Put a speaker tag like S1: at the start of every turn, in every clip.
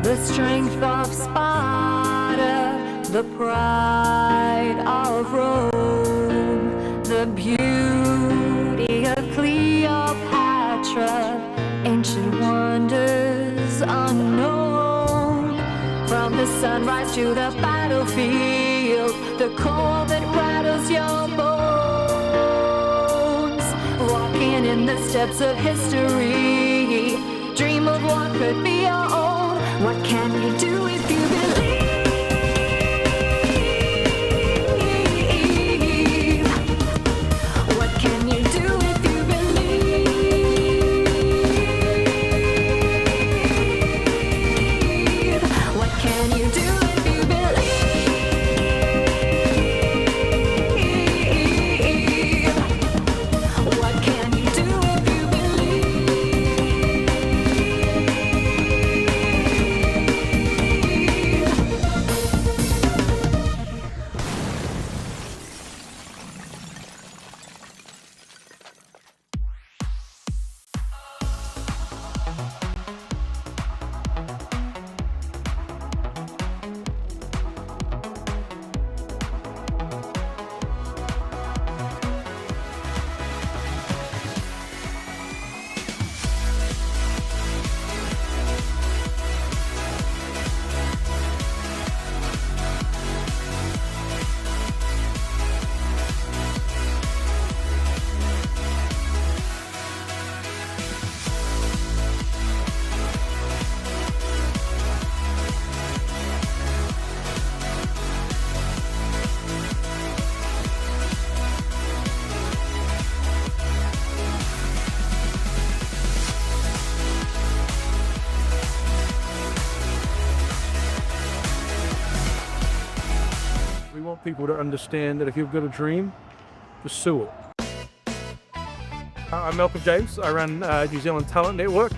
S1: the strength of Sparta, the pride of Rome, the beauty of Cleopatra, ancient wonders unknown. From the sunrise to the battlefield, the call that rattles your bones. Walking in the steps of history, dream of what could be your own. What can you do if you believe? What can you do if you believe? What can you do if you believe? What can you do if you
S2: We want people to understand that if you've got a dream, pursue it. I'm Malcolm James. I run New Zealand Talent Network,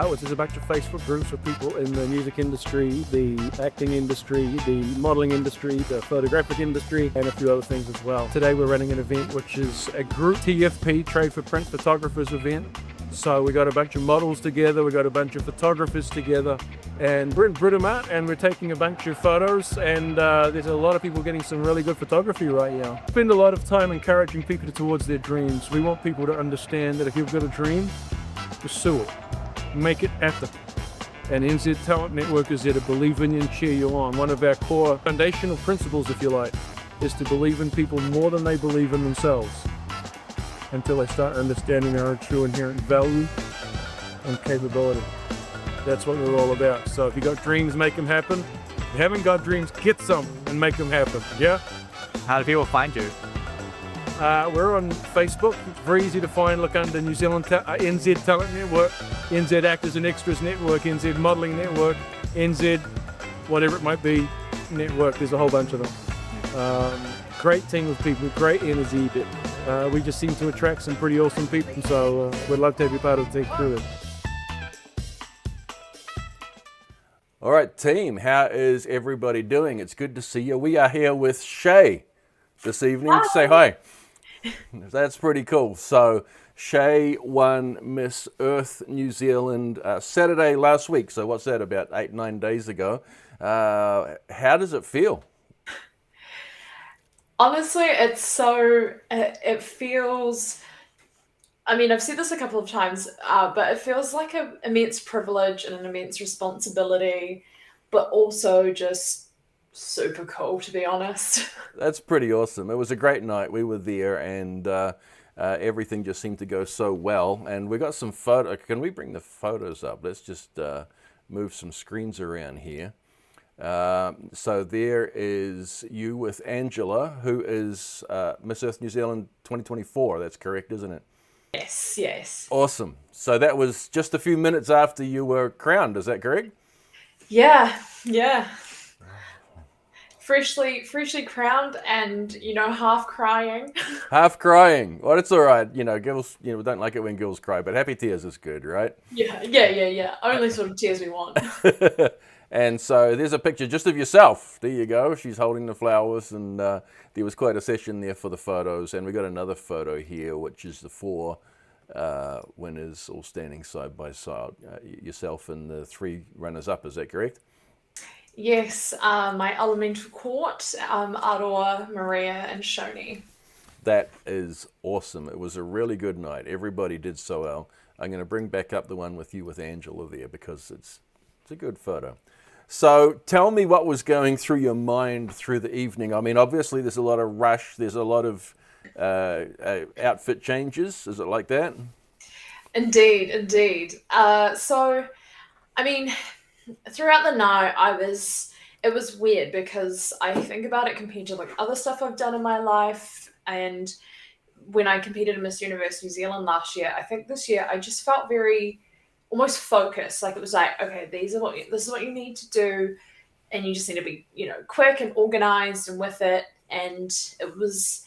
S2: which is a bunch of Facebook groups for people in the music industry, the acting industry, the modeling industry, the photographic industry, and a few other things as well. Today we're running an event which is a group TFP, Trade for Print Photographers event. So we got a bunch of models together, we got a bunch of photographers together, and we're in Britomart and we're taking a bunch of photos, and there's a lot of people getting some really good photography right now. Spend a lot of time encouraging people towards their dreams. We want people to understand that if you've got a dream, pursue it, make it happen. And NZ Talent Network is there to believe in you and cheer you on. One of our core foundational principles, if you like, is to believe in people more than they believe in themselves, until they start understanding their own true inherent value and capability. That's what we're all about. So if you got dreams, make them happen. If you haven't got dreams, get some and make them happen. Yeah?
S3: How do people find you?
S2: We're on Facebook. It's very easy to find. Look under New Zealand NZ Talent Network, NZ Actors and Extras Network, NZ Modelling Network, NZ whatever it might be network. There's a whole bunch of them. Great team of people, great energy. We just seem to attract some pretty awesome people, so we'd love to have you part of the team through it.
S4: All right, team, how is everybody doing? It's good to see you. We are here with Shae this evening.
S5: Hi.
S4: Say hi. That's pretty cool. So Shae won Miss Earth New Zealand Saturday last week. So what's that, about 8-9 days ago? How does it feel?
S5: Honestly, it feels, I mean, I've said this a couple of times, but it feels like an immense privilege and an immense responsibility, but also just super cool, to be honest.
S4: That's pretty awesome. It was a great night. We were there, and everything just seemed to go so well. And we got some photo. Can we bring the photos up? Let's just move some screens around here. So there is you with Angela, who is Miss Earth New Zealand 2024. That's correct, isn't it?
S5: Yes, yes.
S4: Awesome. So that was just a few minutes after you were crowned. Is that correct?
S5: Yeah. Freshly crowned, and half crying.
S4: Half crying. Well, it's all right. Girls, we don't like it when girls cry, but happy tears is good, right?
S5: Yeah. Only sort of tears we want.
S4: And so there's a picture just of yourself. There you go. She's holding the flowers, and there was quite a session there for the photos. And we got another photo here, which is the four winners all standing side by side. Yourself and the three runners-up, is that correct?
S5: Yes, my elemental court, Aroa, Maria, and Shoni.
S4: That is awesome. It was a really good night. Everybody did so well. I'm going to bring back up the one with you with Angela there because it's a good photo. So tell me what was going through your mind through the evening. I mean, obviously there's a lot of rush. There's a lot of outfit changes. Is it like that?
S5: Indeed, indeed. So, I mean, throughout the night, it was weird because I think about it compared to like other stuff I've done in my life. And when I competed in Miss Universe New Zealand last year, I think this year I just felt very almost focused. Like it was like, okay, this is what you need to do. And you just need to be, quick and organized and with it. And it was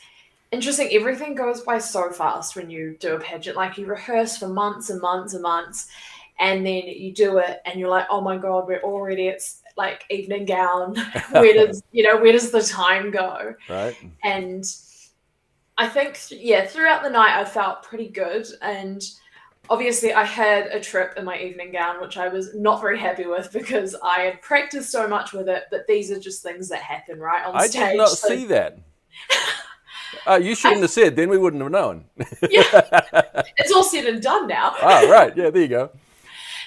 S5: interesting. Everything goes by so fast when you do a pageant. Like you rehearse for months and months and months, and then you do it, and you're like, oh my god, we're already it's like evening gown. Where does the time go?
S4: Right.
S5: And I think, yeah, throughout the night I felt pretty good, and obviously I had a trip in my evening gown, which I was not very happy with because I had practiced so much with it. But these are just things that happen, right, on stage.
S4: I did not see that. You shouldn't have said, then we wouldn't have known.
S5: Yeah, it's all said and done now.
S4: Oh, right. Yeah, there you go.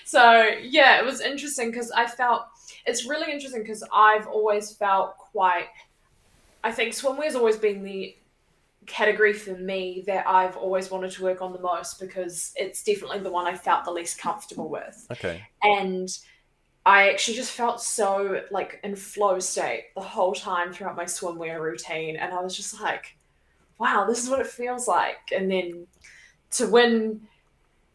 S5: So, yeah, it was interesting because it's really interesting because I've always felt I think swimwear's always been the category for me that I've always wanted to work on the most because it's definitely the one I felt the least comfortable with.
S4: Okay.
S5: And I actually just felt so like in flow state the whole time throughout my swimwear routine. And I was just like, wow, this is what it feels like. And then to win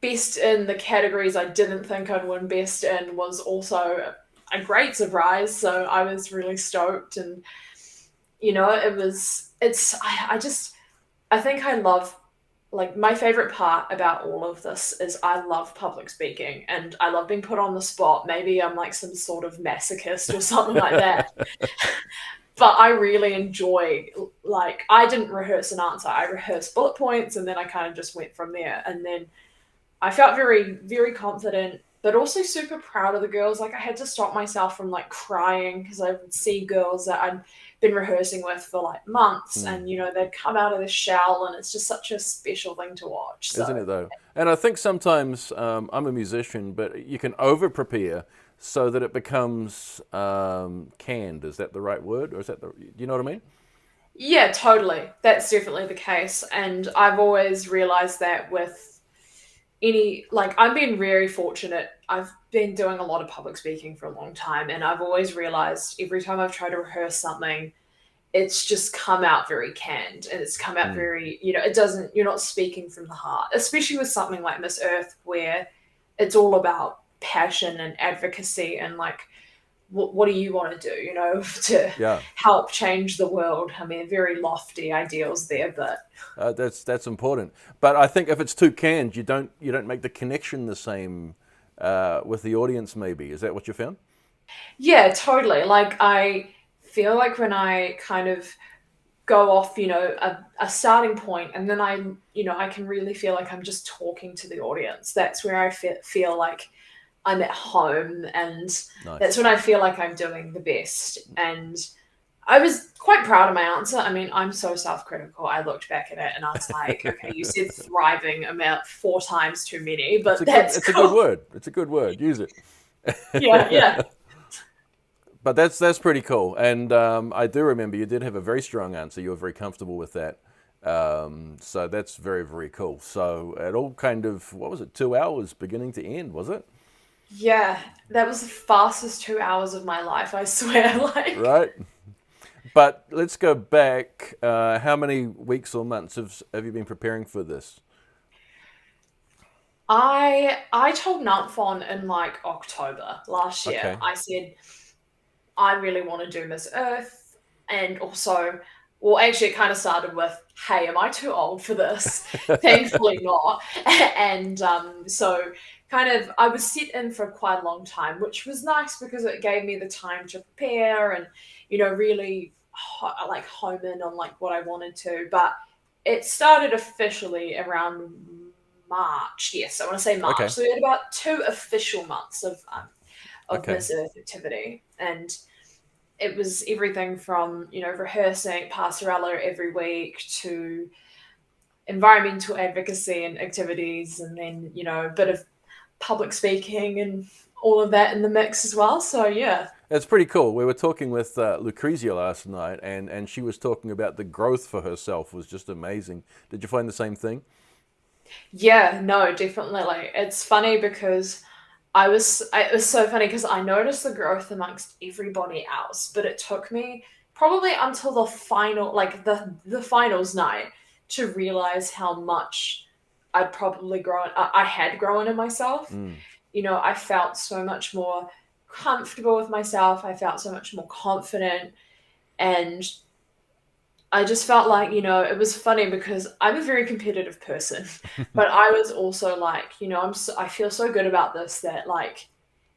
S5: best in the categories I didn't think I'd win best in was also a great surprise. So I was really stoked. And, I think I love, like, my favorite part about all of this is I love public speaking and I love being put on the spot. Maybe I'm like some sort of masochist or something like that. But I really enjoy, like, I didn't rehearse an answer. I rehearsed bullet points and then I kind of just went from there. And then I felt very, very confident, but also super proud of the girls. Like I had to stop myself from like crying because I would see girls that I'd been rehearsing with for like months and, they'd come out of the shell and it's just such a special thing to watch. So.
S4: Isn't it though? And I think sometimes I'm a musician, but you can over prepare so that it becomes canned. Is that the right word? Or you know what I mean?
S5: Yeah, totally. That's definitely the case. And I've always realized that with I've been very fortunate. I've been doing a lot of public speaking for a long time, and I've always realized every time I've tried to rehearse something, it's just come out very canned and it's come out very, you're not speaking from the heart, especially with something like Miss Earth, where it's all about passion and advocacy and like, what do you want to do, to help change the world? I mean, very lofty ideals there, but
S4: that's important. But I think if it's too canned, you don't make the connection the same with the audience. Maybe is that what you found?
S5: Yeah, totally. Like I feel like when I kind of go off, a starting point, and then I can really feel like I'm just talking to the audience. That's where I feel like I'm at home, and that's when I feel like I'm doing the best. And I was quite proud of my answer. I mean, I'm so self-critical. I looked back at it and I was like, okay, you said thriving about 4 times too many, but
S4: it's cool. A good word. It's a good word. Use it.
S5: Yeah.
S4: But that's pretty cool. And I do remember you did have a very strong answer. You were very comfortable with that. So that's very, very cool. So it all kind of, 2 hours beginning to end, was it?
S5: Yeah, that was the fastest 2 hours of my life, I swear.
S4: Right. But let's go back. How many weeks or months have you been preparing for this?
S5: I told Nantfon in like October last year.
S4: Okay.
S5: I said I really want to do Miss Earth, and also, well, actually, it kind of started with, "Hey, am I too old for this?" Thankfully, not. And so, kind of, I was set in for quite a long time, which was nice because it gave me the time to prepare and, really home in on like what I wanted to. But it started officially around March. Yes, I want to say March.
S4: Okay.
S5: So we had about 2 official months of
S4: Okay.
S5: Miss Earth activity, and it was everything from rehearsing pastorella every week to environmental advocacy and activities, and then a bit of public speaking and all of that in the mix as well. So yeah.
S4: It's pretty cool. We were talking with Lucrezia last night, and she was talking about the growth for herself was just amazing. Did you find the same thing?
S5: Yeah, no, definitely. It's funny because it was so funny because I noticed the growth amongst everybody else, but it took me probably until the final, like the finals night, to realize how much I had grown in myself.
S4: Mm.
S5: I felt so much more comfortable with myself. I felt so much more confident, and I just felt like, it was funny because I'm a very competitive person, but I was also like, I feel so good about this that, like,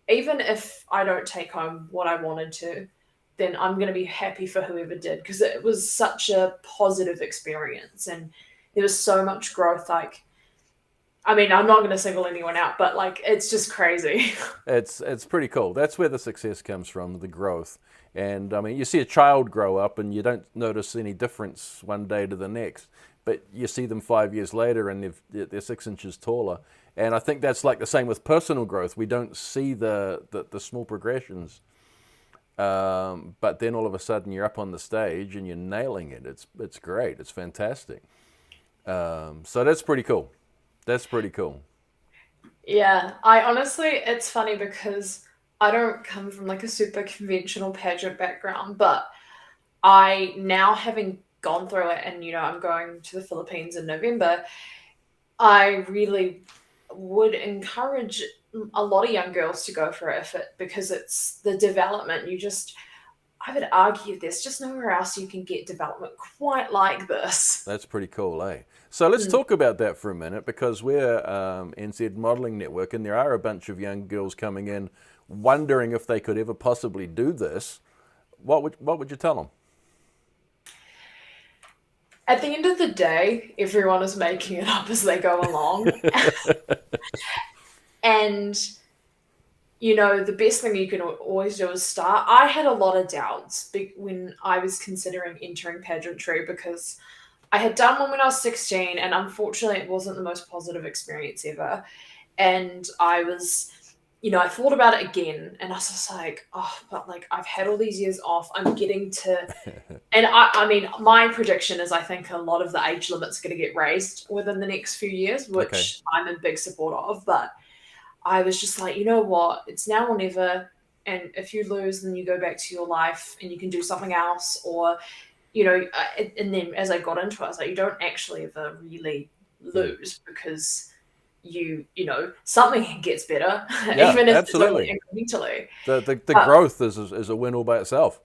S5: even if I don't take home what I wanted to, then I'm going to be happy for whoever did, because it was such a positive experience and there was so much growth. Like, I mean, I'm not going to single anyone out, but like, it's just crazy.
S4: It's pretty cool. That's where the success comes from, the growth. And I mean, you see a child grow up and you don't notice any difference one day to the next, but you see them 5 years later and they're 6 inches taller. And I think that's like the same with personal growth. We don't see the small progressions, but then all of a sudden you're up on the stage and you're nailing it. It's great. It's fantastic. So that's pretty cool. That's pretty cool.
S5: Yeah, I honestly, it's funny because I don't come from like a super conventional pageant background, but I now, having gone through it, and I'm going to the Philippines in November, I really would encourage a lot of young girls to go for it, because it's the development. I would argue there's just nowhere else you can get development quite like this.
S4: That's pretty cool, eh? So let's talk about that for a minute, because we're NZ Modelling Network, and there are a bunch of young girls coming in wondering if they could ever possibly do this. What would you tell them?
S5: At the end of the day, everyone is making it up as they go along. And, the best thing you can always do is start. I had a lot of doubts when I was considering entering pageantry, because I had done one when I was 16, and unfortunately it wasn't the most positive experience ever. And I was, I thought about it again, and I was just like, oh, but like, I've had all these years off. I'm getting to, and I mean, my prediction is I think a lot of the age limit's going to get raised within the next few years, which
S4: Okay.
S5: I'm in big support of. But I was just like, you know what? It's now or never. And if you lose, then you go back to your life and you can do something else. Or, and then as I got into it, I was like, you don't actually ever really lose, because something gets better,
S4: Yeah,
S5: even if
S4: absolutely.
S5: it's only incrementally.
S4: The growth is a win all by itself.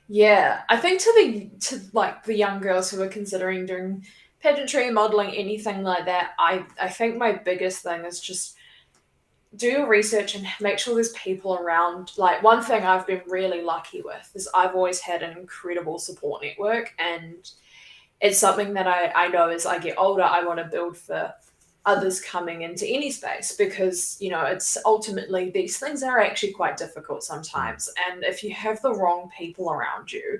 S5: Yeah, I think to like the young girls who are considering doing pageantry, modeling, anything like that, I think my biggest thing is just do your research and make sure there's people around. Like, one thing I've been really lucky with is I've always had an incredible support network, and it's something that I know as I get older, I want to build for others coming into any space, because, it's ultimately, these things are actually quite difficult sometimes. And if you have the wrong people around you,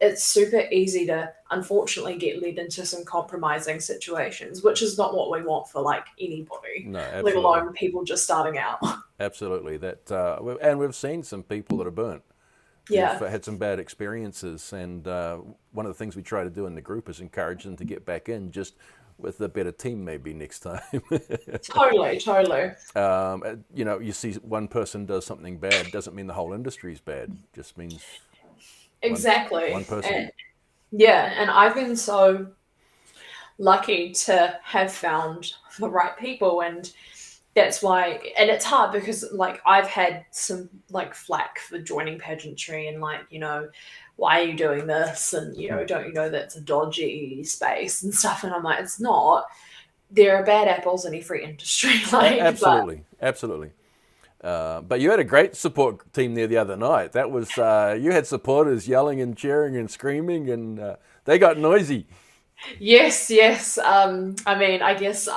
S5: it's super easy to unfortunately get led into some compromising situations, which is not what we want for like anybody,
S4: No,
S5: let
S4: absolutely.
S5: alone people just starting out.
S4: Absolutely. And we've seen some people that are burnt.
S5: Yeah.
S4: They've had some bad experiences, and one of the things we try to do in the group is encourage them to get back in, just with a better team maybe next time.
S5: Totally.
S4: You see one person does something bad, doesn't mean the whole industry's bad. Just means
S5: Exactly.
S4: one person.
S5: And I've been so lucky to have found the right people, and that's why, and it's hard because like I've had some like flack for joining pageantry, and like, why are you doing this, and don't you know that's a dodgy space and stuff, and I'm like, it's not. There are bad apples in every industry. Like,
S4: Absolutely. But you had a great support team there the other night. That was you had supporters yelling and cheering and screaming, and they got noisy.
S5: Yes, yes. I mean, I guess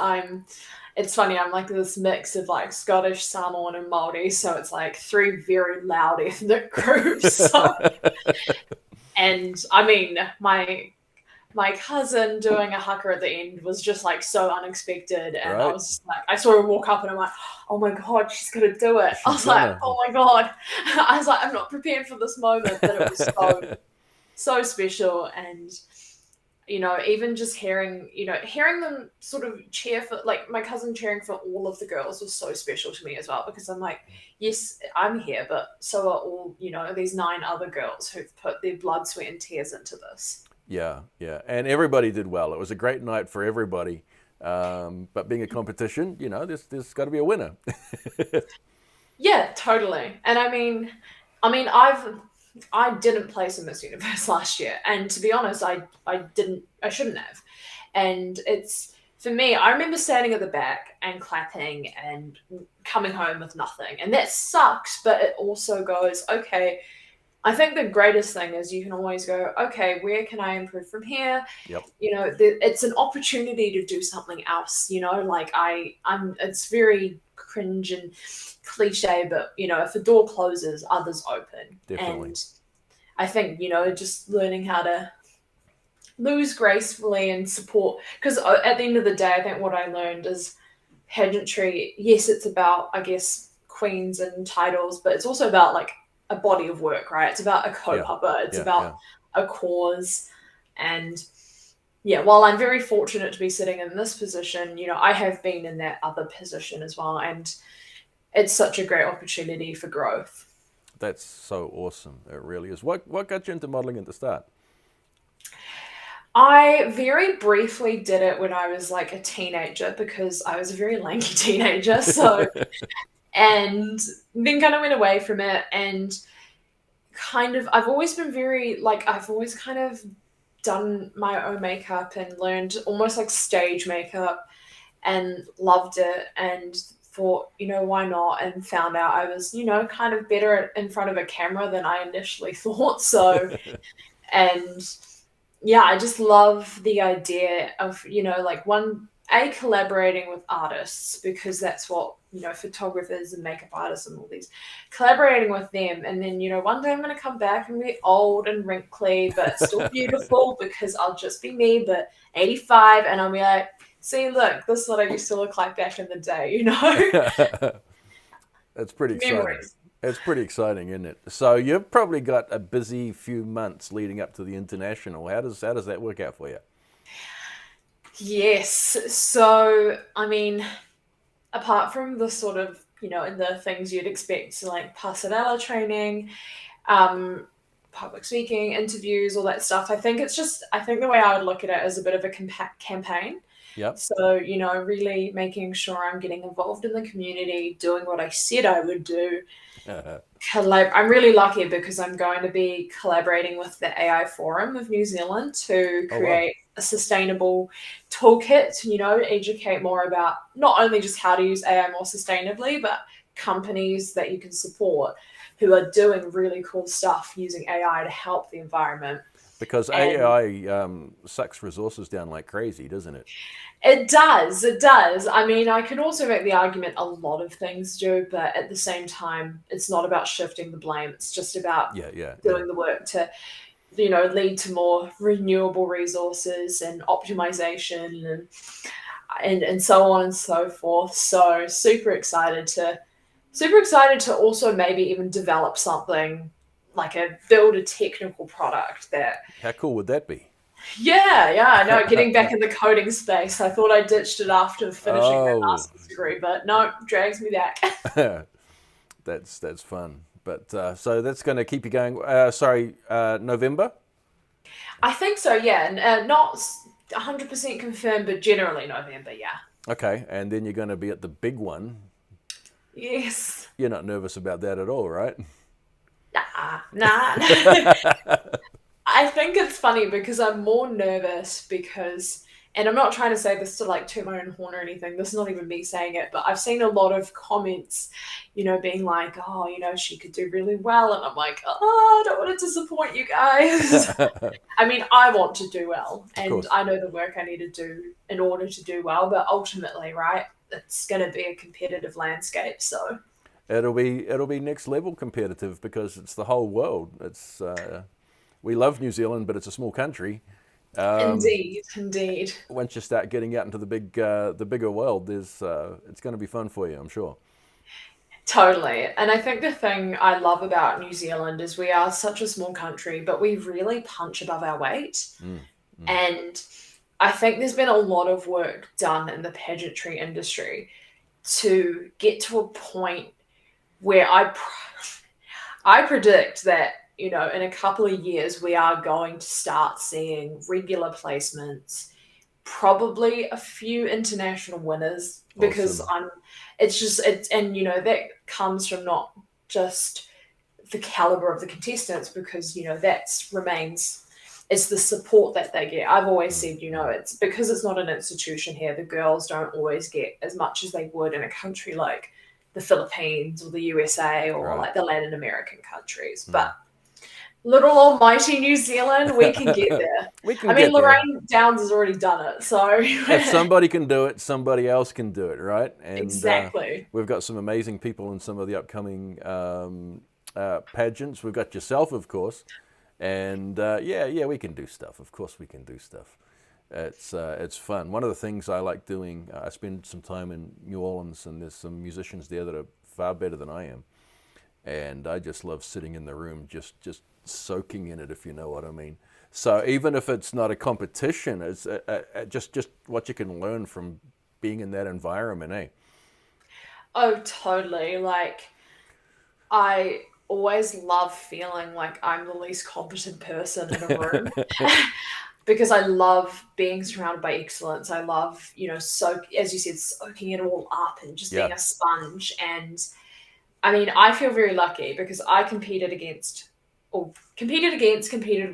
S5: it's funny, I'm like this mix of like Scottish, Samoan, and Māori, so it's like three very loud ethnic groups. So, and I mean, my cousin doing a haka at the end was just like so unexpected, and I
S4: Right?
S5: was just like, I saw her walk up, and I'm like, oh my god, she's gonna do it. I
S4: She's
S5: was like,
S4: gonna.
S5: oh my god. I was like, I'm not prepared for this moment, but it was so special. And even just hearing them sort of cheer for, like, my cousin cheering for all of the girls was so special to me as well, because I'm like, yes, I'm here, but so are all, these 9 other girls who've put their blood, sweat, and tears into this.
S4: Yeah, yeah. And everybody did well. It was a great night for everybody. But being a competition, there's got to be a winner.
S5: Yeah, totally. And I didn't place in Miss Universe last year, and to be honest, I shouldn't have. And it's for me, I remember standing at the back and clapping and coming home with nothing, and that sucks. But it also goes, okay. I think the greatest thing is you can always go, okay, where can I improve from here?
S4: Yep.
S5: It's an opportunity to do something else. Like it's very cringe and cliche, but if a door closes, others open.
S4: Definitely.
S5: And I think just learning how to lose gracefully and support, because at the end of the day, I think what I learned is pageantry. Yes, it's about, I guess, queens and titles, but it's also about like a body of work, right? It's about a
S4: Yeah.
S5: kaupapa. It's
S4: Yeah.
S5: about a cause. And yeah, while I'm very fortunate to be sitting in this position, I have been in that other position as well. And it's such a great opportunity for growth.
S4: That's so awesome. It really is. What got you into modeling at the start?
S5: I very briefly did it when I was like a teenager, because I was a very lanky teenager. So, and then kind of went away from it, and I've always been very, like, I've always kind of done my own makeup and learned almost like stage makeup, and loved it, and thought, why not? And found out I was, kind of better in front of a camera than I initially thought. So, and yeah, I just love the idea of, like, collaborating with artists, because that's what, photographers and makeup artists and all these, collaborating with them. And then, one day I'm going to come back and be old and wrinkly, but still beautiful, because I'll just be me, but 85, and I'll be like, see, look, this is what I used to look like back in the day,
S4: That's pretty exciting.
S5: Memories.
S4: It's pretty exciting, isn't it? So you've probably got a busy few months leading up to the international. How does that work out for you?
S5: Yes. So, I mean, apart from the sort of, the things you'd expect, so like passerella training, public speaking, interviews, all that stuff, I think the way I would look at it is a bit of a campaign.
S4: Yep.
S5: So, really making sure I'm getting involved in the community, doing what I said I would do. I'm really lucky because I'm going to be collaborating with the AI Forum of New Zealand to create a sustainable toolkit to, educate more about not only just how to use AI more sustainably, but companies that you can support who are doing really cool stuff using AI to help the environment.
S4: Because AI sucks resources down like crazy, doesn't it?
S5: It does. It does. I mean, I could also make the argument a lot of things do, but at the same time, it's not about shifting the blame. It's just about doing the work to, lead to more renewable resources and optimization and so on and so forth. So super excited to also maybe even develop something, like build a technical product that.
S4: How cool would that be?
S5: Yeah, I know. Getting back in the coding space. I thought I ditched it after finishing that master's degree, but no, drags me back.
S4: That's fun. But so that's going to keep you going. November?
S5: I think so, yeah. And not 100% confirmed, but generally November, yeah.
S4: Okay, and then you're going to be at the big one.
S5: Yes.
S4: You're not nervous about that at all, right?
S5: Nah. I think it's funny because I'm more nervous because and I'm not trying to say this to like toot my own horn or anything. This is not even me saying it, but I've seen a lot of comments, being like, oh, she could do really well. And I'm like, oh, I don't want to disappoint you guys. I mean, I want to do well, and
S4: course.
S5: I know the work I need to do in order to do well, but ultimately, right, it's going to be a competitive landscape. So
S4: it'll be next level competitive because it's the whole world. It's we love New Zealand, but it's a small country.
S5: indeed.
S4: Once you start getting out into the bigger world, it's going to be fun for you, I'm sure.
S5: Totally. And I think the thing I love about New Zealand is we are such a small country, but we really punch above our weight. And I think there's been a lot of work done in the pageantry industry to get to a point where I predict that, in a couple of years, we are going to start seeing regular placements, probably a few international winners, because
S4: Awesome.
S5: that comes from not just the caliber of the contestants, because, it's the support that they get. I've always said, it's because it's not an institution here, the girls don't always get as much as they would in a country like the Philippines or the USA or
S4: Right.
S5: like the Latin American countries. But little almighty New Zealand, we can get there.
S4: We can
S5: I mean,
S4: get there.
S5: Lorraine Downs has already done it, so
S4: If somebody can do it, somebody else can do it, right? And
S5: exactly.
S4: we've got some amazing people in some of the upcoming pageants. We've got yourself, of course, and we can do stuff. Of course, we can do stuff. It's fun. One of the things I like doing, I spend some time in New Orleans, and there's some musicians there that are far better than I am, and I just love sitting in the room, just soaking in it, if you know what I mean. So even if it's not a competition, it's just what you can learn from being in that environment, eh?
S5: Oh, totally. Like, I always love feeling like I'm the least competent person in a room because I love being surrounded by excellence. I love, as you said, soaking it all up and just being
S4: Yeah.
S5: a sponge. And I mean, I feel very lucky because I competed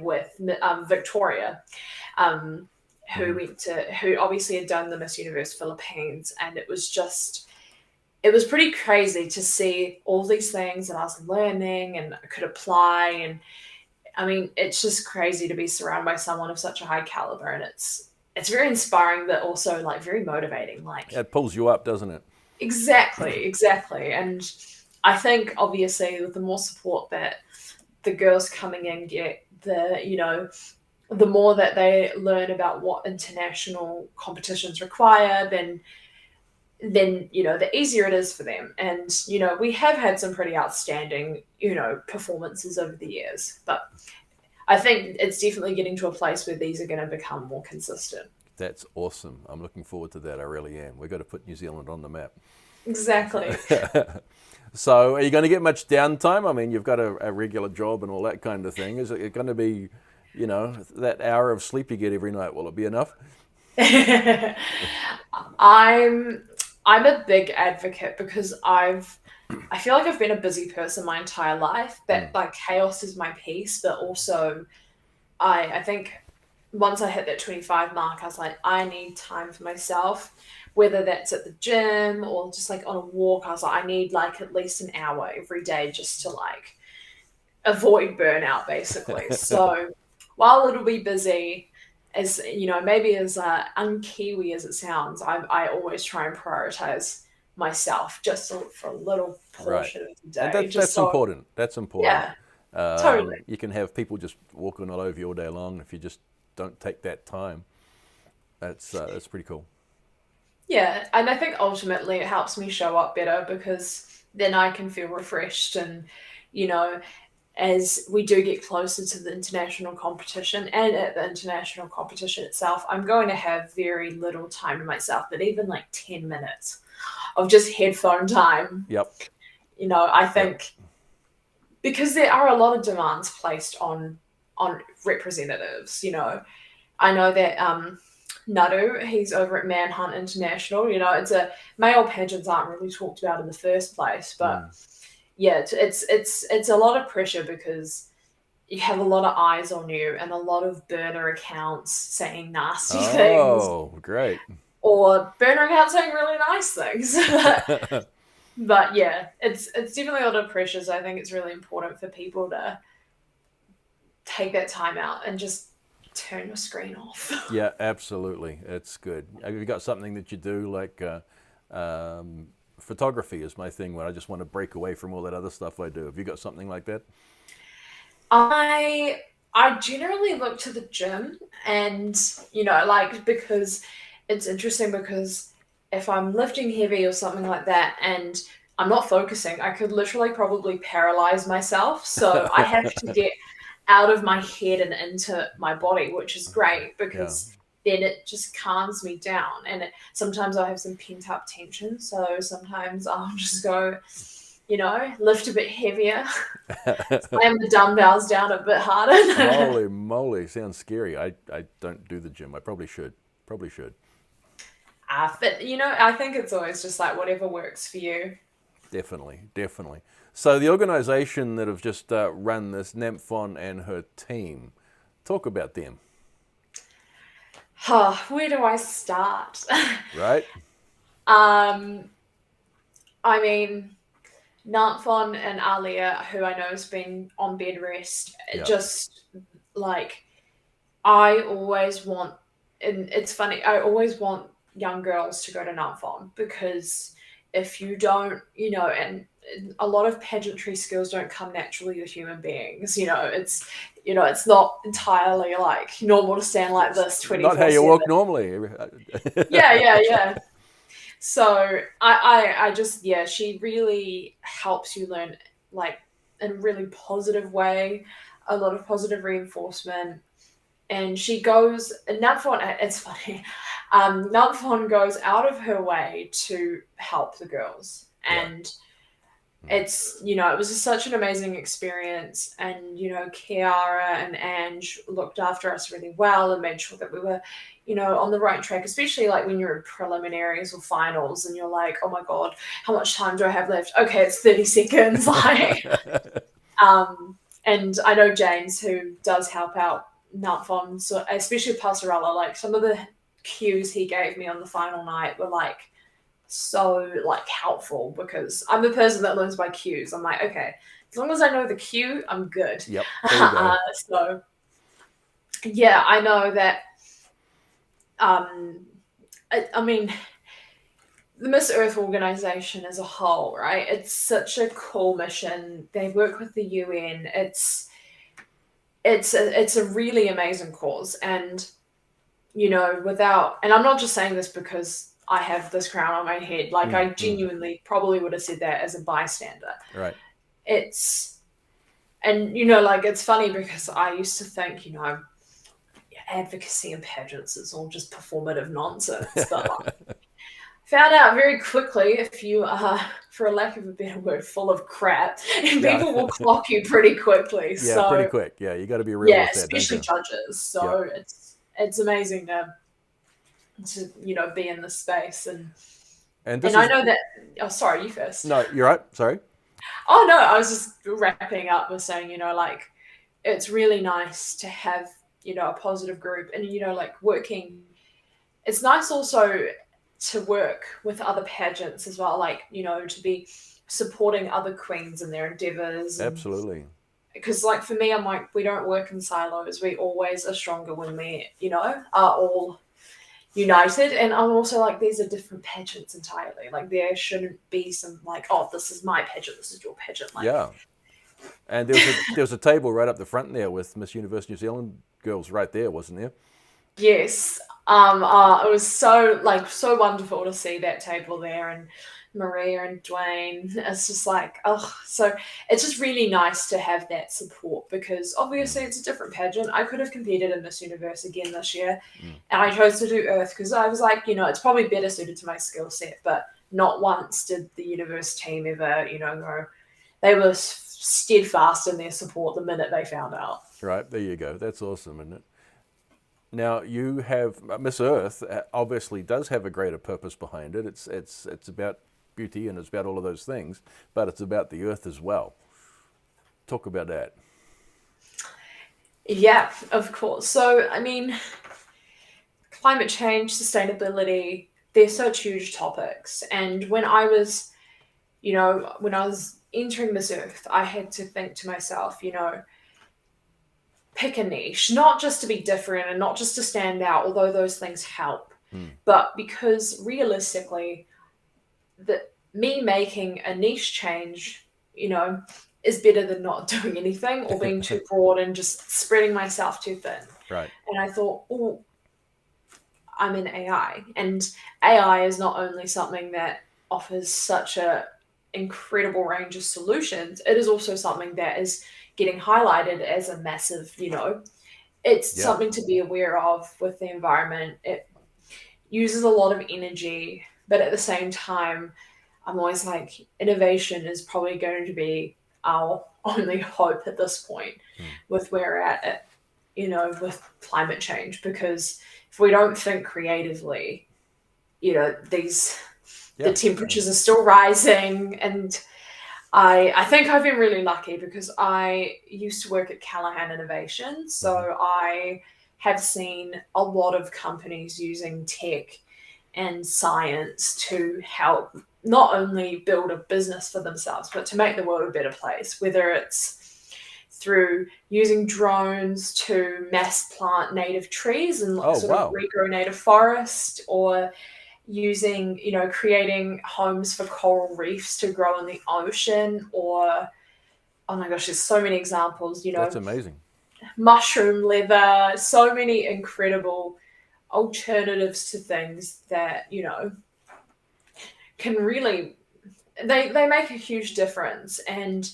S5: with Victoria, who obviously had done the Miss Universe Philippines, and it was pretty crazy to see all these things that I was learning and I could apply. And I mean, it's just crazy to be surrounded by someone of such a high caliber, and it's very inspiring, but also like very motivating. Like,
S4: It pulls you up, doesn't it?
S5: exactly. And I think obviously with the more support that the girls coming in get, the more that they learn about what international competitions require, then the easier it is for them. And we have had some pretty outstanding performances over the years, but I think it's definitely getting to a place where these are going to become more consistent.
S4: That's awesome. I'm looking forward to that. I really am. We've got to put New Zealand on the map.
S5: Exactly.
S4: So, are you going to get much downtime? I mean, you've got a regular job and all that kind of thing. Is it going to be, that hour of sleep you get every night? Will it be enough?
S5: I'm a big advocate because I feel like I've been a busy person my entire life, that like chaos is my peace, but also I think once I hit that 25 mark, I was like, I need time for myself, whether that's at the gym or just like on a walk. I was like, I need like at least an hour every day just to like avoid burnout, basically. So while it'll be busy, as maybe as un-Kiwi as it sounds, I always try and prioritize myself just for a little portion of the day.
S4: And that's important. That's important.
S5: Yeah, totally.
S4: You can have people just walking all over you all day long if you just don't take that time. That's pretty cool.
S5: Yeah, and I think ultimately it helps me show up better because then I can feel refreshed. And you know as we do get closer to the international competition, and at the international competition itself, I'm going to have very little time to myself, but even like 10 minutes of just headphone time.
S4: Yep.
S5: I think because there are a lot of demands placed on representatives. I know that Naru, he's over at Manhunt International. It's male pageants aren't really talked about in the first place, but yeah, it's a lot of pressure because you have a lot of eyes on you and a lot of burner accounts saying nasty things,
S4: Oh, great.
S5: or burner accounts saying really nice things. But yeah, it's definitely a lot of pressure. So I think it's really important for people to take that time out and just turn your screen off.
S4: Yeah, absolutely. It's good. Have you got something that you do like photography is my thing when I just want to break away from all that other stuff I do. Have you got something like that?
S5: I I generally look to the gym, and like, because it's interesting, because if I'm lifting heavy or something like that and I'm not focusing, I could literally probably paralyze myself. So I have to get out of my head and into my body, which is great
S4: Yeah.
S5: because then it just calms me down. And sometimes I have some pent up tension, so sometimes I'll just go, lift a bit heavier, slam the dumbbells down a bit harder.
S4: Holy moly, sounds scary. I don't do the gym. I probably should. Probably should.
S5: But I think it's always just like whatever works for you.
S4: Definitely, definitely. So the organisation that have just run this, Namphon and her team, talk about them,
S5: Where do I start?
S4: right?
S5: um, I mean, Namphon and Alia, who I know has been on bed rest,
S4: Yeah.
S5: just like, I always want, and it's funny, I always want young girls to go to Namphon, because if you don't, and a lot of pageantry skills don't come naturally to human beings. It's not entirely like normal to stand like this 24/7.
S4: Not how you walk normally.
S5: Yeah. So I just, yeah, she really helps you learn, like, in a really positive way, a lot of positive reinforcement. And she goes, and Namphon, it's funny, Namphon goes out of her way to help the girls.
S4: Yeah.
S5: And it was just such an amazing experience. And, Kiara and Ange looked after us really well and made sure that we were, on the right track, especially like when you're in preliminaries or finals and you're like, oh my God, how much time do I have left? Okay, it's 30 seconds. Like, and I know James, who does help out Namphon, so especially Passarella, like some of the cues he gave me on the final night were like so like helpful, because I'm the person that learns by cues. I'm like, okay, as long as I know the cue, I'm good.
S4: Yep. There you go.
S5: So yeah, I know that. I mean, the Miss Earth organization as a whole, right? It's such a cool mission. They work with the UN. It's a really amazing cause, and and I'm not just saying this because I have this crown on my head. Like, I genuinely probably would have said that as a bystander.
S4: Right.
S5: Like, it's funny because I used to think, advocacy and pageants is all just performative nonsense, but found out very quickly, if you are, for a lack of a better word, full of crap, and people will clock you pretty quickly.
S4: Yeah,
S5: So,
S4: pretty quick. Yeah, you got to be real with that,
S5: especially
S4: don't you?
S5: judges. So it's amazing to be in this space, and I know that. Oh, sorry, you first.
S4: No, you're right. Sorry.
S5: Oh no, I was just wrapping up with saying, like, it's really nice to have a positive group, and like, working. It's nice also to work with other pageants as well, like, to be supporting other queens in their endeavors.
S4: Absolutely.
S5: Because, like, for me, I'm like, we don't work in silos. We always are stronger when we, are all united. And I'm also like, these are different pageants entirely. Like, there shouldn't be some like, oh, this is my pageant, this is your pageant. Like,
S4: Yeah. And there was a table right up the front there with Miss Universe New Zealand girls right there, wasn't there?
S5: Yes. It was so wonderful to see that table there, and Maria and Dwayne. It's just like, oh, so it's just really nice to have that support, because obviously it's a different pageant. I could have competed in Miss Universe again this year, and I chose to do Earth because I was like, it's probably better suited to my skill set. But not once did the Universe team ever, go. They were steadfast in their support the minute they found out.
S4: Right, there you go. That's awesome, isn't it? Now, you have Miss Earth obviously does have a greater purpose behind it. It's about beauty and it's about all of those things, but it's about the earth as well. Talk about that.
S5: Yeah, of course. So, I mean, climate change, sustainability, they're such huge topics. And when I was entering this earth, I had to think to myself, pick a niche, not just to be different and not just to stand out, although those things help,
S4: Hmm.
S5: but because realistically, me making a niche change, is better than not doing anything or being too broad and just spreading myself too thin.
S4: Right.
S5: And I thought, oh, I'm in AI, and AI is not only something that offers such a incredible range of solutions, it is also something that is getting highlighted as a massive, it's
S4: Yeah.
S5: something to be aware of with the environment. It uses a lot of energy, but at the same time, I'm always like, innovation is probably going to be our only hope at this point
S4: Hmm.
S5: with where we're at, with climate change. Because if we don't think creatively, the
S4: Yeah.
S5: temperatures are still rising. And I think I've been really lucky because I used to work at Callahan Innovation.
S4: Hmm.
S5: So I have seen a lot of companies using tech and science to help not only build a business for themselves, but to make the world a better place, whether it's through using drones to mass plant native trees and
S4: Oh,
S5: sort of
S4: wow.
S5: regrow native forest, or using, creating homes for coral reefs to grow in the ocean, or, oh my gosh, there's so many examples,
S4: That's amazing.
S5: mushroom leather, so many incredible alternatives to things that, can really, they make a huge difference. And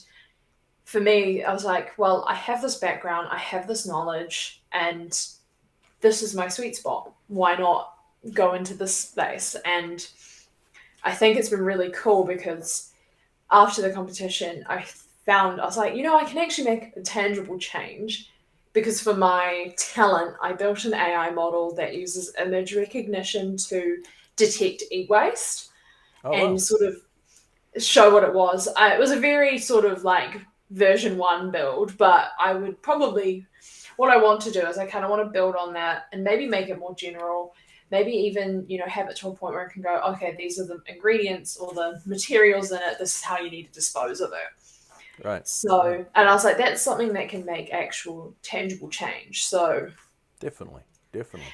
S5: for me, I was like, well, I have this background, I have this knowledge, and this is my sweet spot. Why not go into this space? And I think it's been really cool because after the competition, I was like, I can actually make a tangible change. Because for my talent, I built an AI model that uses image recognition to detect e-waste
S4: Oh,
S5: and
S4: wow.
S5: sort of show what it was. It was a very sort of like version one build, but what I want to do is I kind of want to build on that and maybe make it more general. Maybe even, have it to a point where I can go, okay, these are the ingredients or the materials in it. This is how you need to dispose of it.
S4: Right. Right.
S5: So, and I was like, that's something that can make actual tangible change.
S4: Definitely. Definitely.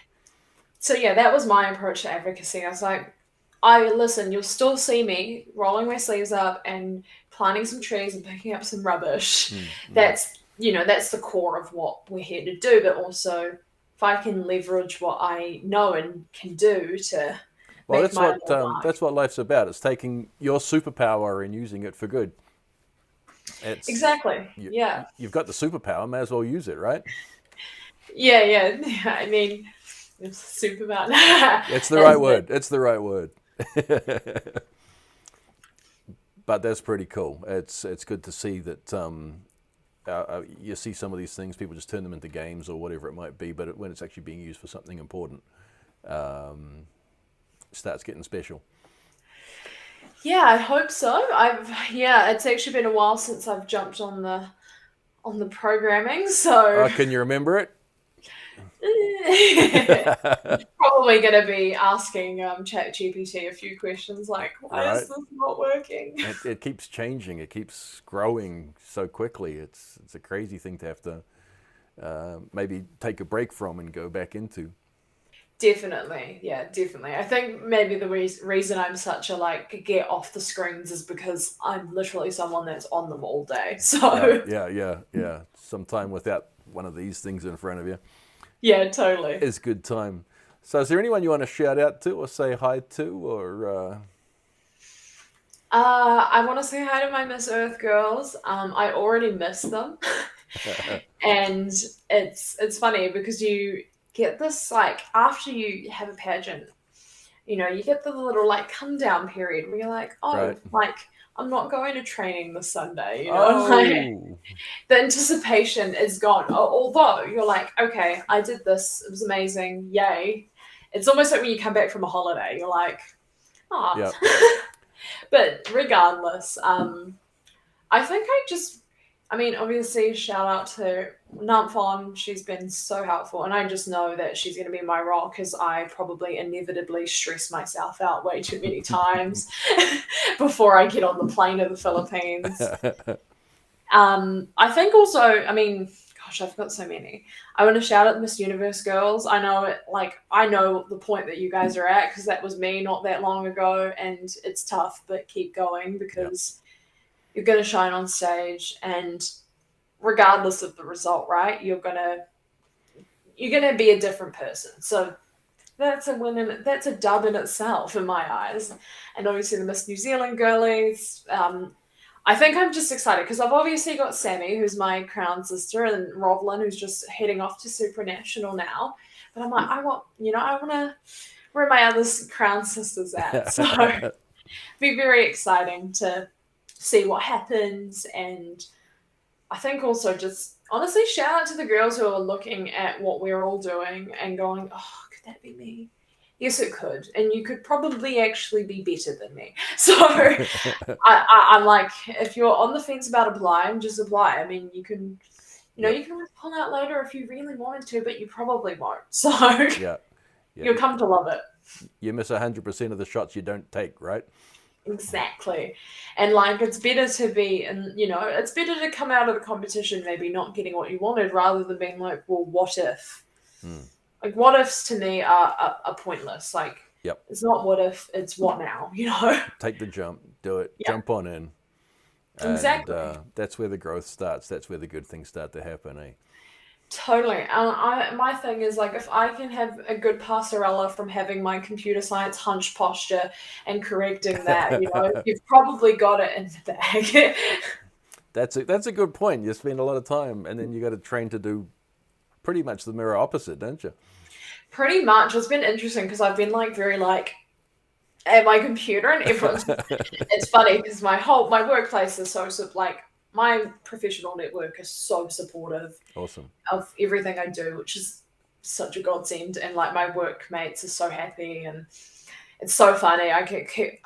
S5: So yeah, that was my approach to advocacy. I was like, I listen, you'll still see me rolling my sleeves up and planting some trees and picking up some rubbish.
S4: Mm, mm.
S5: That's the core of what we're here to do. But also, if I can leverage what I know and can do to
S4: Well,
S5: make my own mark.
S4: that's what life's about. It's taking your superpower and using it for good. It's
S5: Exactly. Yeah.
S4: you've got the superpower, may as well use it, right?
S5: Yeah, yeah. I mean, it's super bad.
S4: It's the right word. It's the right word. But that's pretty cool. It's good to see that you see some of these things. People just turn them into games or whatever it might be. But when it's actually being used for something important, it starts getting special.
S5: Yeah, I hope so. It's actually been a while since I've jumped on the programming, so
S4: Can you remember it?
S5: probably going to be asking ChatGPT a few questions like, why
S4: Right.
S5: is this not working?
S4: It keeps changing. It keeps growing so quickly. It's a crazy thing to have to maybe take a break from and go back into.
S5: Definitely, yeah, definitely. I think maybe the reason I'm such a like get off the screens is because I'm literally someone that's on them all day.
S4: Right.
S5: So
S4: Yeah. Yeah. Yeah. Some time without one of these things in front of you
S5: yeah, totally.
S4: is good time. So, is there anyone you want to shout out to or say hi to, or?
S5: I want to say hi to my Miss Earth girls. I already miss them, and it's funny because you get this like after you have a pageant, you get the little like come down period where you're like, oh,
S4: Right.
S5: like I'm not going to training this Sunday, like
S4: Oh.
S5: the anticipation is gone. Although you're like, okay, I did this, it was amazing, yay. It's almost like when you come back from a holiday, you're like, ah.
S4: Yeah.
S5: But regardless, I think I mean, obviously, shout out to Namfon. She's been so helpful, and I just know that she's going to be my rock because I probably inevitably stress myself out way too many times before I get on the plane to the Philippines. I think also, I mean, gosh, I've got so many. I want to shout out the Miss Universe girls. I know it, like, I know the point that you guys are at because that was me not that long ago, and it's tough, but keep going because you're going to shine on stage, and regardless of the result, right? You're gonna be a different person. So that's a win. That's a dub in itself, in my eyes. And obviously the Miss New Zealand girlies. I think I'm just excited because I've obviously got Sammy, who's my crown sister, and Rovlin, who's just heading off to Supranational now. But I'm like, I want to where my other crown sisters at. So be very exciting to see what happens. And I think also just honestly shout out to the girls who are looking at what we're all doing and going, oh, could that be me? Yes, it could. And you could probably actually be better than me. So I'm like, if you're on the fence about applying, just apply. I mean, you can, you can always pull out later if you really wanted to, but you probably won't. So
S4: Yeah.
S5: you'll come to love it.
S4: You miss 100% of the shots you don't take, right?
S5: Exactly. And like it's better to be and it's better to come out of the competition maybe not getting what you wanted rather than being like, well, what if? Like what ifs to me are pointless. Like
S4: Yep.
S5: it's not what if, it's what now,
S4: Take the jump, do it,
S5: Yep.
S4: jump on in. And,
S5: Exactly.
S4: that's where the growth starts. That's where the good things start to happen, eh?
S5: Totally. And my thing is like if I can have a good passerella from having my computer science hunch posture and correcting that, you've probably got it in the bag.
S4: That's a good point. You spend a lot of time, and then you got to train to do pretty much the mirror opposite, don't you?
S5: Pretty much. It's been interesting because I've been like very like at my computer and everyone's it's funny because my workplace is so like my professional network is so supportive
S4: Awesome.
S5: of everything I do, which is such a godsend. And like my workmates are so happy and it's so funny. I get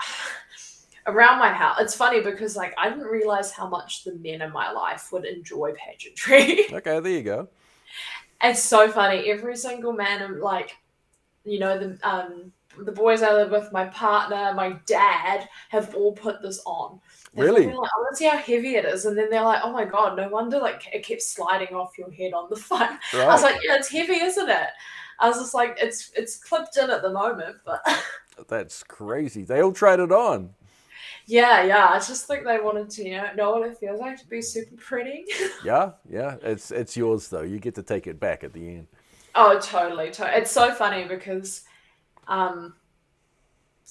S5: around my house. It's funny because like I didn't realize how much the men in my life would enjoy pageantry.
S4: Okay, there you go.
S5: It's so funny. Every single man, like, the boys I live with, my partner, my dad, have all put this on.
S4: Really?
S5: Like, I want to see how heavy it is, and then they're like, "Oh my god, no wonder!" Like it kept sliding off your head on the phone. I was
S4: Right.
S5: like, "Yeah, it's heavy, isn't it?" I was just like, "It's clipped in at the moment, but."
S4: That's crazy. They all tried it on.
S5: Yeah. I just think they wanted to, know what it feels like to be super pretty.
S4: Yeah. It's yours though. You get to take it back at the end.
S5: Oh, totally. It's so funny because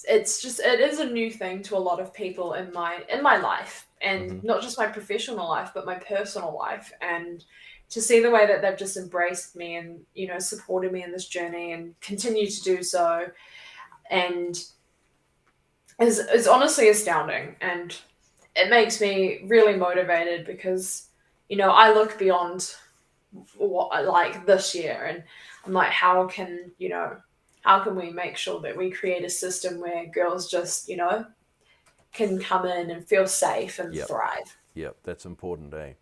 S5: it is a new thing to a lot of people in my life, and not just my professional life but my personal life, and to see the way that they've just embraced me and supported me in this journey and continue to do so, and is honestly astounding, and it makes me really motivated because I look beyond what like this year and I'm like, how can we make sure that we create a system where girls just can come in and feel safe and thrive.
S4: Yep, that's important, eh?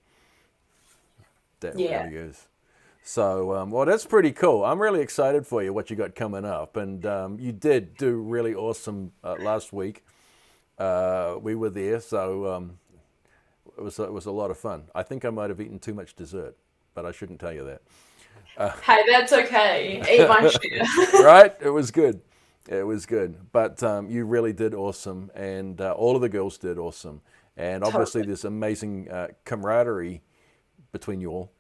S4: That
S5: Yeah.
S4: really is. So, well, that's pretty cool. I'm really excited for you, what you got coming up. And you did do really awesome last week. We were there, so it was a lot of fun. I think I might have eaten too much dessert, but I shouldn't tell you that.
S5: Hey, that's okay. Eat my share.
S4: Right? It was good. It was good. But you really did awesome, and all of the girls did awesome. And obviously,
S5: Totally.
S4: there's amazing camaraderie between you all.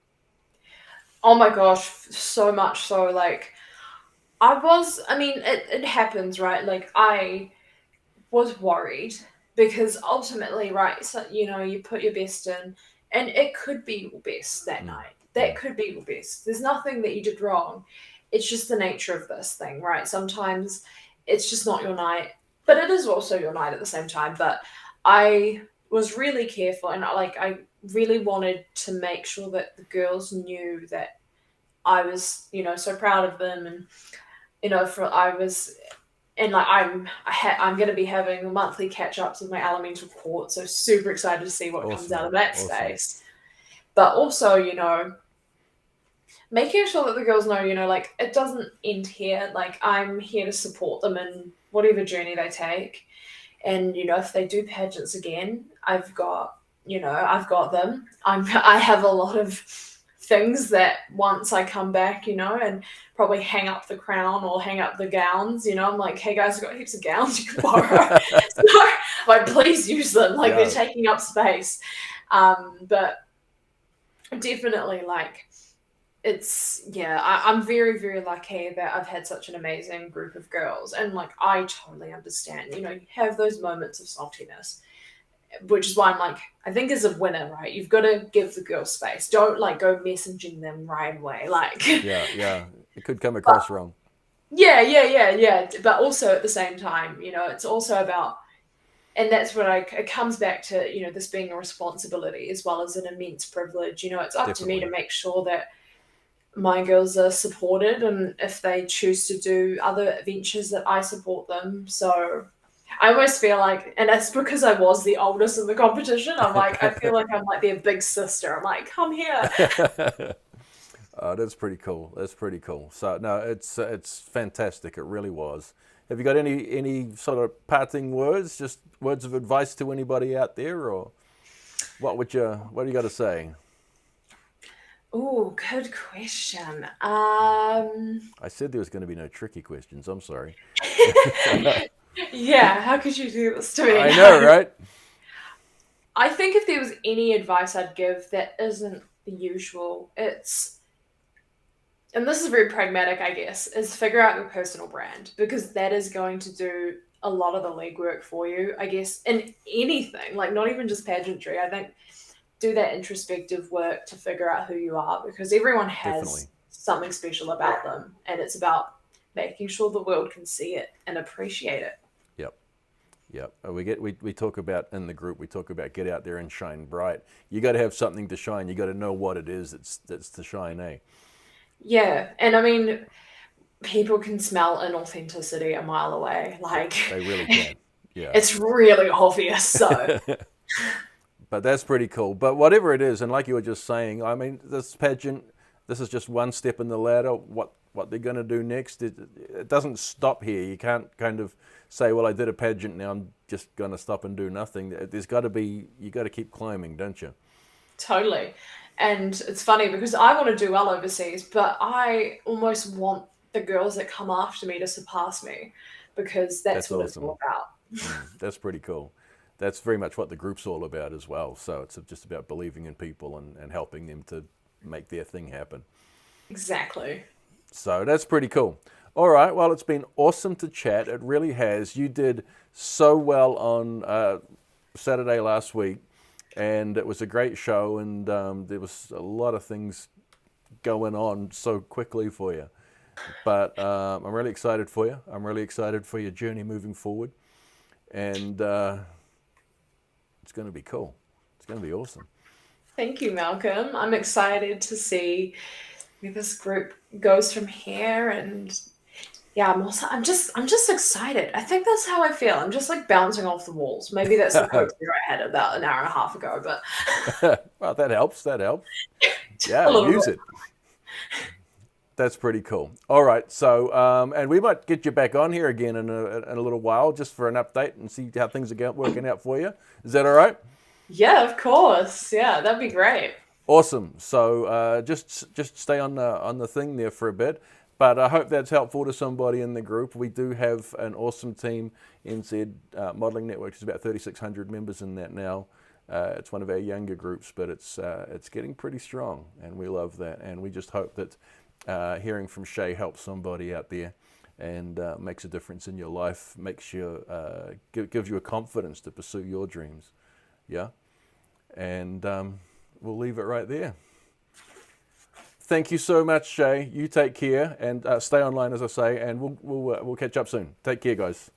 S5: Oh my gosh, so much so. Like, it happens, right? Like, I was worried because ultimately, right, so, you put your best in and it could be your best that night. That could be your best. There's nothing that you did wrong. It's just the nature of this thing, right? Sometimes it's just not your night, but it is also your night at the same time. But I was really careful and I really wanted to make sure that the girls knew that I was, so proud of them and, I'm going to be having monthly catch-ups with my elemental court, so super excited to see what comes out of that
S4: Awesome.
S5: space. but also, you know, making sure that the girls know, you know, like it doesn't end here. Like I'm here to support them in whatever journey they take. And, you know, if they do pageants again, I've got them. I have a lot of things that once I come back, you know, and probably hang up the crown or hang up the gowns, you know, I'm like, hey guys, I've got heaps of gowns you can borrow. So, like, please use them. Like, they're taking up space. But definitely, like, I'm very, very lucky that I've had such an amazing group of girls. And, like, I totally understand, you know, you have those moments of saltiness, which is why I'm like, I think as a winner, right, you've got to give the girls space. Don't, like, go messaging them right away. Like,
S4: Yeah. It could come across wrong.
S5: yeah. But also at the same time, you know, it's also about, and that's what it comes back to, you know, this being a responsibility as well as an immense privilege. You know, it's up to me to make sure that my girls are supported, and if they choose to do other ventures, that I support them. So I almost feel like, and that's because I was the oldest in the competition, I'm like, I feel like I'm like their big sister. I'm like, come here.
S4: That's pretty cool. That's pretty cool. So no, it's fantastic. It really was. Have you got any sort of parting words, just words of advice to anybody out there, or what do you got to say?
S5: Oh, good question.
S4: I said there was going to be no tricky questions. I'm sorry.
S5: Yeah, how could you do this to me?
S4: I know, right?
S5: I think if there was any advice I'd give that isn't the usual, and this is very pragmatic, I guess, is figure out your personal brand, because that is going to do a lot of the legwork for you, I guess, in anything, like not even just pageantry. I think do that introspective work to figure out who you are, because everyone has something special about them, and it's about making sure the world can see it and appreciate it.
S4: Yep. We talk about in the group. We talk about get out there and shine bright. You got to have something to shine. You got to know what it is that's to shine, eh?
S5: Yeah, and I mean, people can smell inauthenticity a mile away. Like
S4: They really can. Yeah.
S5: It's really obvious. So.
S4: But that's pretty cool. But whatever it is, and like you were just saying, I mean, this pageant, this is just one step in the ladder. What they're going to do next, it doesn't stop here. You can't kind of say, well, I did a pageant, now I'm just going to stop and do nothing. There's got to be, you got to keep climbing, don't you?
S5: Totally. And it's funny because I want to do well overseas, but I almost want the girls that come after me to surpass me, because that's what
S4: awesome.
S5: It's all about.
S4: That's pretty cool. That's very much what the group's all about as well. So it's just about believing in people and helping them to make their thing happen.
S5: Exactly.
S4: So that's pretty cool. All right. Well, it's been awesome to chat. It really has. You did so well on Saturday last week, and it was a great show, and there was a lot of things going on so quickly for you. But I'm really excited for you. I'm really excited for your journey moving forward. And it's going to be cool. It's going to be awesome.
S5: Thank you, Malcolm. I'm excited to see where this group goes from here, and yeah, I'm just excited. I think that's how I feel. I'm just like bouncing off the walls. Maybe that's the coach I had about an hour and a half ago, but
S4: well, that helps. That helps. Yeah, use it. That's pretty cool. All right, so and we might get you back on here again in a little while, just for an update and see how things are working out for you. Is that all right?
S5: Yeah, of course. Yeah, that'd be great.
S4: Awesome. So just stay on the thing there for a bit. But I hope that's helpful to somebody in the group. We do have an awesome team, NZ Modelling Network. There's about 3,600 members in that now. It's one of our younger groups, but it's getting pretty strong, and we love that. And we just hope that hearing from Shae helps somebody out there and makes a difference in your life, makes you gives you a confidence to pursue your dreams. Yeah, and we'll leave it right there. Thank you so much, Shae. You take care and stay online, as I say, and we'll catch up soon. Take care, guys.